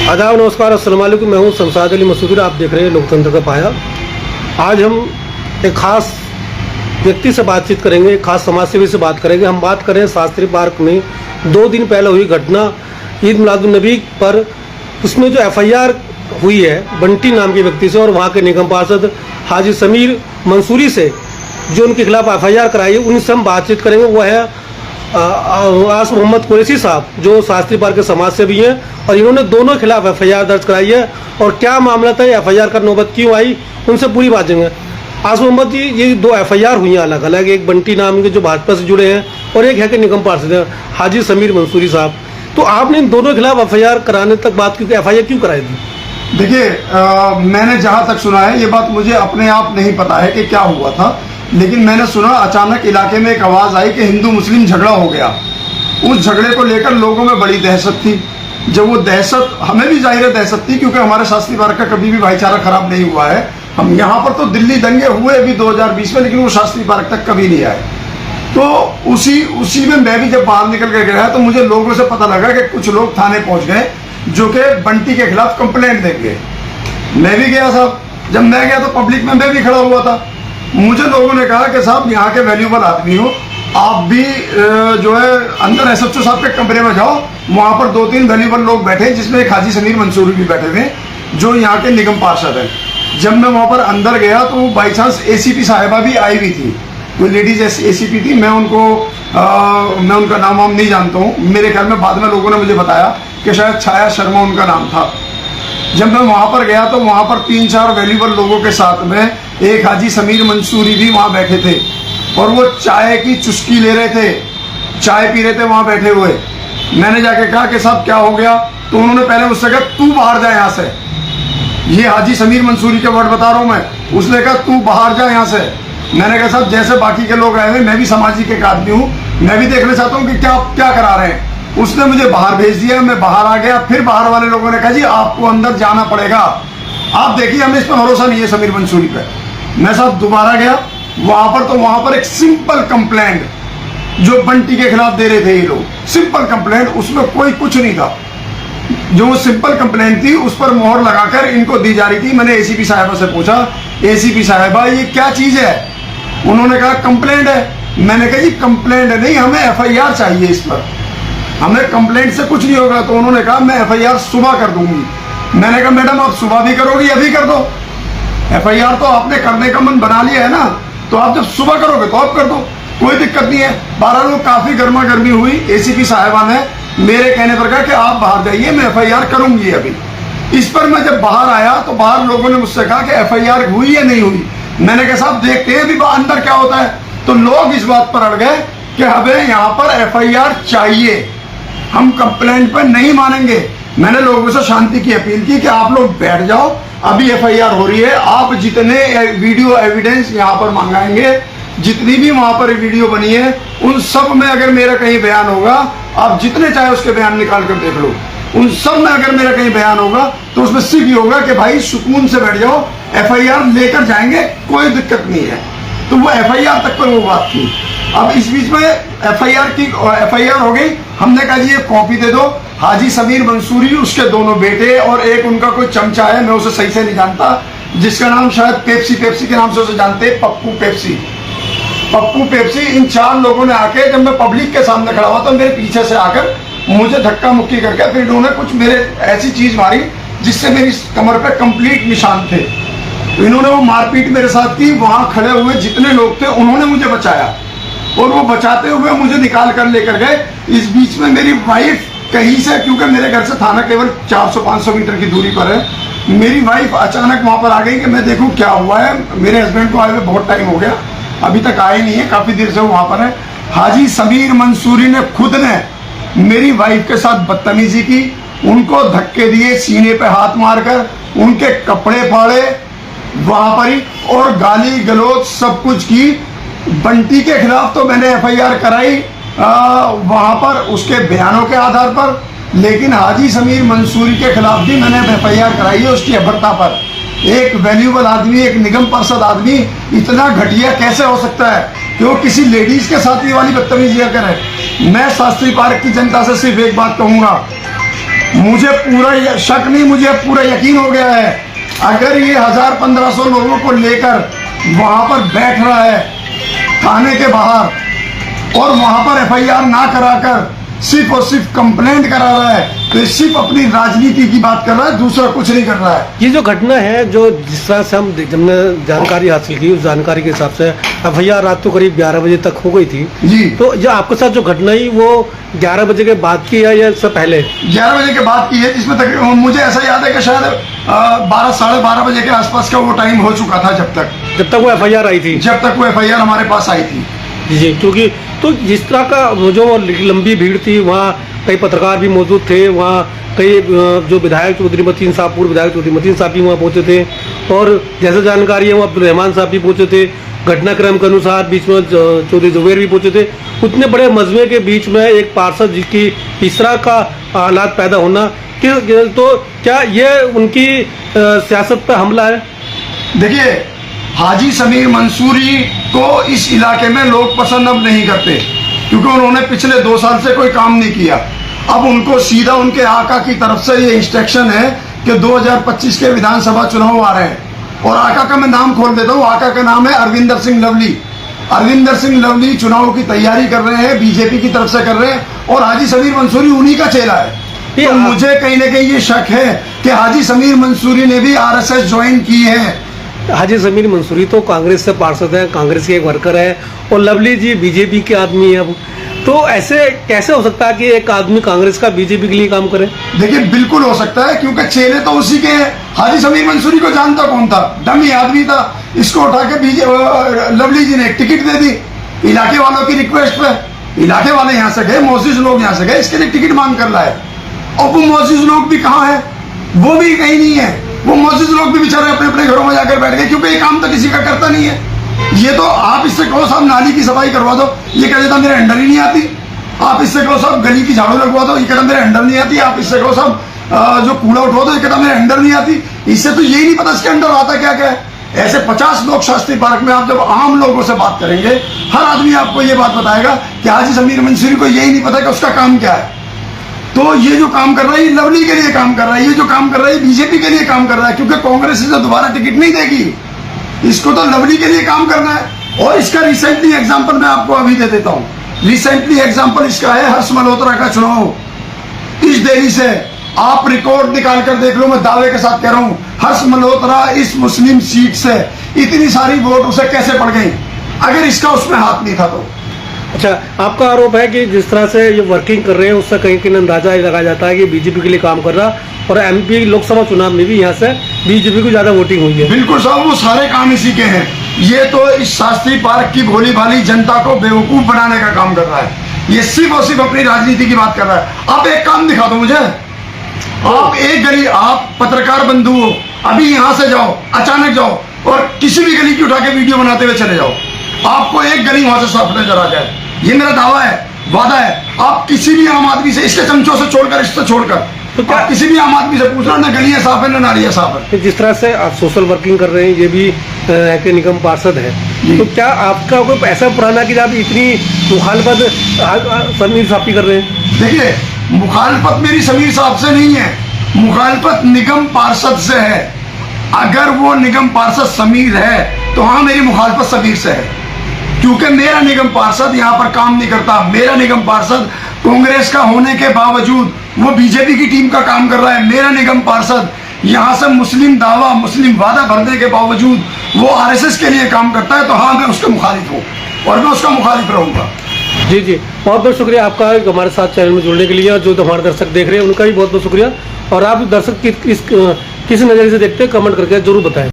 आदाब, नमस्कार, अस्सलाम वालेकुम। मैं हूं शमशाद अली मसूदी। आप देख रहे हैं लोकतंत्र का पाया। आज हम एक खास व्यक्ति से बातचीत करेंगे, एक खास समाजसेवी से बात करेंगे। हम बात करें शास्त्री पार्क में 2 दिन पहले हुई घटना ईद मिलादुन्नबी पर। उसमें जो FIR हुई है बंटी नाम के व्यक्ति से और वहाँ के निगम पार्षद हाजी समीर मंसूरी से, जो उनके खिलाफ FIR कराई है, उनसे हम बातचीत करेंगे। वो है आस मोहम्मद कुरैशी साहब, जो शास्त्री पार्क के समाज सेवी हैं, और इन्होंने दोनों के खिलाफ FIR दर्ज कराई है। और क्या मामला था, FIR का नौबत क्यों आई, उनसे पूरी बात जानेंगे। आस मोहम्मद जी, ये 2 FIR हुई हैं अलग अलग। एक बंटी नाम के जो भाजपा से जुड़े हैं और एक है कि निगम पार्षद हैं हाजी समीर मंसूरी साहब। तो आपने इन दोनों के खिलाफ FIR कराने तक बात की, FIR क्यों कराई थी? देखिए, मैंने जहाँ तक सुना है, ये बात मुझे अपने आप नहीं पता है कि क्या हुआ था, लेकिन मैंने सुना अचानक इलाके में एक आवाज़ आई कि हिंदू मुस्लिम झगड़ा हो गया। उस झगड़े को लेकर लोगों में बड़ी दहशत थी। जब वो दहशत, हमें भी जाहिर दहशत थी, क्योंकि हमारे शास्त्री पार्क का कभी भी भाईचारा खराब नहीं हुआ है। हम यहाँ पर तो दिल्ली दंगे हुए अभी 2020 में, लेकिन वो शास्त्री पार्क तक कभी नहीं आए। तो उसी में मैं भी जब बाहर निकल कर गया तो मुझे लोगों से पता लगा कि कुछ लोग थाने पहुँच गए जो कि बंटी के खिलाफ कंप्लेंट देंगे। मैं भी गया साहब। जब मैं गया तो पब्लिक में मैं भी खड़ा हुआ था। मुझे लोगों ने कहा कि साहब, यहाँ के वैल्यूबल आदमी हो, आप भी जो है अंदर SHO साहब के कमरे में जाओ। वहाँ पर 2-3 वैल्यूबल लोग बैठे, जिसमें एक हाजी समीर मंसूरी भी बैठे थे, जो यहाँ के निगम पार्षद हैं। जब मैं वहाँ पर अंदर गया तो बाई चांस ACP साहिबा भी आई हुई थी। कोई लेडीज ACP थी। मैं उनका नाम वाम नहीं जानता हूँ। मेरे ख्याल में बाद में लोगों ने मुझे बताया कि शायद छाया शर्मा उनका नाम था। जब मैं वहाँ पर गया तो वहाँ पर 3-4 वैल्यूबल लोगों के साथ में एक हाजी समीर मंसूरी भी वहाँ बैठे थे, और वो चाय की चुस्की ले रहे थे, चाय पी रहे थे वहाँ बैठे हुए। मैंने जाके कहा कि साहब क्या हो गया? तो उन्होंने पहले मुझसे कहा, तू बाहर जा यहाँ से। ये हाजी समीर मंसूरी के वर्ड बता रहा हूँ मैं। उसने कहा, तू बाहर जा यहाँ से। मैंने कहा, साहब जैसे बाकी के लोग आए हुए, मैं भी सामाजिक एक आदमी हूँ, मैं भी देखना चाहता हूँ कि क्या करा रहे हैं। उसने मुझे बाहर भेज दिया। मैं बाहर आ गया। फिर बाहर वाले लोगों ने कहा, जी आपको अंदर जाना पड़ेगा। आप देखिए, हमें इस पर भरोसा नहीं है समीर मंसूरी पे। मैं साहब दोबारा गया वहां पर एक सिंपल कंप्लेंट जो बंटी के खिलाफ दे रहे थे ये लोग, सिंपल कंप्लेंट, उसमें कोई कुछ नहीं था। जो वो सिंपल कंप्लेंट थी उस पर मोहर लगाकर इनको दी जा रही थी। मैंने ACP साहिबा से पूछा, ACP साहिबा ये क्या चीज है? उन्होंने कहा कंप्लेंट है। मैंने कहा, जी कंप्लेंट नहीं, हमें FIR चाहिए इस पर, हमें कंप्लेंट से कुछ नहीं होगा। तो उन्होंने कहा, मैं FIR सुबह कर दूंगी। मैंने कहा, मैडम आप सुबह भी करोगी, अभी कर दो। FIR तो आपने करने का मन बना लिया है ना, तो आप जब सुबह करोगे तो आप कर दो, कोई दिक्कत नहीं है। 12 लोग काफी गर्मा गर्मी हुई। ACP साहिबा ने मेरे कहने पर कहा कि आप बाहर जाइए, मैं FIR करूंगी अभी। इस पर मैं जब बाहर आया तो बाहर लोगों ने मुझसे कहा कि FIR हुई या नहीं हुई। मैंने कहा, साहब देखते हैं अभी अंदर क्या होता है। तो लोग इस बात पर अड़ गए कि हमें यहाँ पर FIR चाहिए, हम कंप्लेंट पर नहीं मानेंगे। मैंने लोगों से शांति की अपील की कि आप लोग बैठ जाओ, अभी FIR हो रही है। आप जितने वीडियो एविडेंस यहाँ पर मंगाएंगे, जितनी भी वहां पर वीडियो बनी है, उन सब में अगर मेरा कहीं बयान होगा, आप जितने चाहे उसके बयान निकाल कर देख लो, उन सब में अगर मेरा कहीं बयान होगा तो उसमें सिर्फ ये होगा कि भाई सुकून से बैठ जाओ, FIR लेकर जाएंगे, कोई दिक्कत नहीं है। तो वो FIR तक पर वो बात थी। अब इस बीच में FIR हो गई। हमने कहा, जी ये कॉपी दे दो। हाजी समीर मंसूरी, उसके 2 बेटे और एक उनका कोई चमचा है, मैं उसे सही से नहीं जानता, जिसका नाम शायद पेप्सी के नाम से उसे जानते हैं, पप्पू पेप्सी। इन 4 लोगों ने आके, जब मैं पब्लिक के सामने खड़ा हुआ तो मेरे पीछे से आकर मुझे धक्का मुक्की करके फिर इन्होंने कुछ मेरे ऐसी चीज मारी जिससे मेरी कमर पे कंप्लीट निशान थे। तो इन्होंने वो मारपीट मेरे साथ की। वहां खड़े हुए जितने लोग थे उन्होंने मुझे बचाया, और वो बचाते हुए मुझे निकाल कर लेकर गए। इस बीच में मेरी वाइफ कहीं से, क्योंकि मेरे घर से थाना केवल 400-500 मीटर की दूरी पर है, मेरी वाइफ अचानक वहां पर आ गई कि मैं देखूं क्या हुआ है। मेरे हस्बैंड को आए हुए बहुत टाइम हो गया, अभी तक आए नहीं है, काफी देर से वो वहां पर है। हाजी समीर मंसूरी ने खुद ने मेरी वाइफ के साथ बदतमीजी की, उनको धक्के दिए, सीने पे हाथ मारकर उनके कपड़े फाड़े वहां पर ही, और गाली गलौज सब कुछ की। बंटी के खिलाफ तो मैंने FIR कराई वहां पर उसके बयानों के आधार पर, लेकिन हाजी समीर मंसूरी के खिलाफ भी मैंने FIR कराई है उसकी अभद्रता पर। एक वैल्यूबल आदमी, एक निगम पार्षद आदमी इतना घटिया कैसे हो सकता है कि वो किसी लेडीज के साथ ये वाली बदतमीजियां करे। मैं शास्त्री पार्क की जनता से सिर्फ एक बात कहूंगा मुझे पूरा शक नहीं, मुझे पूरा यकीन हो गया है। अगर ये 1000-1500 लोगों को लेकर वहां पर बैठ रहा है थाने के बाहर और वहां पर एफआईआर ना कराकर सिर्फ और सिर्फ कंप्लेंट करा रहा है, तो ये सिर्फ अपनी राजनीति की बात कर रहा है, दूसरा कुछ नहीं कर रहा है। ये जो घटना है, जो जिस तरह से हमने जानकारी हासिल की, उस जानकारी के हिसाब से एफआईआर रात को करीब 11 बजे तक हो गई थी जी। तो जो आपके साथ जो घटना हुई वो 11 बजे के बाद की है या इससे पहले? 11 बजे के बाद की है, जिसमें तक मुझे ऐसा याद है कि शायद 12-12:30 बजे के आसपास का वो टाइम हो चुका था जब तक वो एफआईआर आई थी, जब तक वो एफआईआर हमारे पास आई थी। जी। क्योंकि तो जिस तरह का जो लंबी भीड़ थी, वहाँ कई पत्रकार भी मौजूद थे, वहाँ कई जो विधायक चौधरी मतीन साहब, पूर्व विधायक चौधरी मतीन साहब भी वहाँ पहुँचे थे, और जैसे जानकारी है वो अब्दुल रहमान साहब भी पहुँचे थे। घटनाक्रम के अनुसार बीच में चौधरी जुबैर भी पहुँचे थे। उतने बड़े मजमे के बीच में एक पार्षद जी की इस तरह का हालात पैदा होना, तो क्या ये उनकी सियासत पर हमला है? देखिए, हाजी समीर मंसूरी को इस इलाके में लोग पसंद अब नहीं करते, क्योंकि उन्होंने पिछले 2 साल से कोई काम नहीं किया। अब उनको सीधा उनके आका की तरफ से ये इंस्ट्रक्शन है कि 2025 के विधानसभा चुनाव आ रहे हैं, और आका का मैं नाम खोल देता हूँ। आका का नाम है अरविंदर सिंह लवली। अरविंदर सिंह लवली चुनाव की तैयारी कर रहे हैं, बीजेपी की तरफ से कर रहे हैं, और हाजी समीर मंसूरी उन्हीं का चेला है। तो मुझे कहीं ना कहीं ये शक है कि हाजी समीर मंसूरी ने भी आरएसएस ज्वाइन की है। हाजी समीर मंसूरी तो कांग्रेस से पार्षद है, कांग्रेस के एक वर्कर है, और लवली जी बीजेपी के आदमी है। अब तो ऐसे कैसे हो सकता है कि एक आदमी कांग्रेस का बीजेपी के लिए काम करे? देखिए, बिल्कुल हो सकता है, क्योंकि चेले तो उसी के हैं। हाजी समीर मंसूरी को जानता कौन था? डमी आदमी था। इसको उठा के लवली जी ने एक टिकट दे दी इलाके वालों की रिक्वेस्ट पे। इलाके वाले यहाँ से गए, मोजिज लोग यहाँ से गए, इसके लिए टिकट मांग कर लाए। और वो मोजिज लोग भी कहाँ है? वो भी कहीं नहीं है। वो मोजिज लोग भी बेचारे अपने अपने घरों में जाकर बैठ गए, क्योंकि ये काम तो किसी का करता नहीं है। ये तो आप इससे कहो साहब नाली की सफाई करवा दो, ये कह देता मेरे अंडर ही नहीं आती। आप इससे कहो साहब गली की झाड़ू लगवा दो, ये कहता मेरे अंडर नहीं आती। आप इससे कहो साहब जो कूड़ा उठवा दो, ये कहता मेरे अंडर नहीं आती। इससे तो यही नहीं पता इसके अंडर आता क्या क्या है। ऐसे 50 लोग शास्त्री पार्क में, आप जब आम लोगों से बात करेंगे, हर आदमी आपको ये बात बताएगा कि हाजी समीर मंसूरी को यही नहीं पता कि उसका काम क्या है। तो ये जो काम कर रहा है, ये लवली के लिए काम कर रहा है, ये जो काम कर रहा है बीजेपी के लिए काम कर रहा है, क्योंकि कांग्रेस इसे दोबारा टिकट नहीं देगी। इसको तो लवली के लिए काम करना है। और इसका रिसेंटली एग्जांपल मैं आपको अभी दे देता हूँ। रिसेंटली एग्जांपल इसका है हर्ष मल्होत्रा का चुनाव। इस देरी से आप रिकॉर्ड निकाल कर देख लो, मैं दावे के साथ कह रहा हूँ, हर्ष मल्होत्रा इस मुस्लिम सीट से इतनी सारी वोट उसे कैसे पड़ गई अगर इसका उसमें हाथ नहीं था तो। अच्छा, आपका आरोप है कि जिस तरह से ये वर्किंग कर रहे हैं उससे कहीं कहीं अंदाजा ही लगाया जाता है कि बीजेपी के लिए काम कर रहा, और एमपी लोकसभा चुनाव में भी यहाँ से बीजेपी को ज्यादा वोटिंग हुई है। बिल्कुल साहब, वो सारे काम इसी के हैं। ये तो इस शास्त्री पार्क की भोली भाली जनता को बेवकूफ बनाने का काम कर रहा है। ये सिर्फ और सिर्फ अपनी राजनीति की बात कर रहा है। आप एक काम दिखा दो मुझे, आप एक गली, आप पत्रकार बंधु हो, अभी यहाँ से जाओ, अचानक जाओ और किसी भी गली की उठा के वीडियो बनाते हुए चले जाओ, आपको एक गली वहां से साफ नजर आ जाए। ये मेरा दावा है, वादा है। आप किसी भी आम आदमी से, इसके चमचों से छोड़कर, इससे छोड़कर, तो क्या किसी भी आम आदमी से पूछना, ना गलियां साफ है ना नालियां साफ है। जिस तरह से आप सोशल वर्किंग कर रहे हैं, ये भी के निगम पार्षद है, तो क्या आपका कोई ऐसा पुराना कि आप इतनी मुखालफत समीर साहब की कर रहे हैं? देखिए, मुखालफत मेरी समीर साहब से नहीं है, मुखालफत निगम पार्षद से है। अगर वो निगम पार्षद समीर है तो हाँ, मेरी मुखालफत समीर से है, क्योंकि मेरा निगम पार्षद यहाँ पर काम नहीं करता। मेरा निगम पार्षद कांग्रेस का होने के बावजूद वो बीजेपी की टीम का काम कर रहा है। मेरा निगम पार्षद यहाँ से मुस्लिम दावा, मुस्लिम वादा भरने के बावजूद वो आरएसएस के लिए काम करता है। तो हाँ, मैं उसका मुखालिफ हूँ और मैं उसका मुखालिफ रहूंगा। जी जी, बहुत बहुत शुक्रिया आपका हमारे साथ चैनल में जुड़ने के लिए, और जो हमारे दर्शक देख रहे हैं उनका भी बहुत बहुत शुक्रिया। और आप दर्शक किस नज़रिए से देखते हैं, कमेंट करके जरूर बताएं।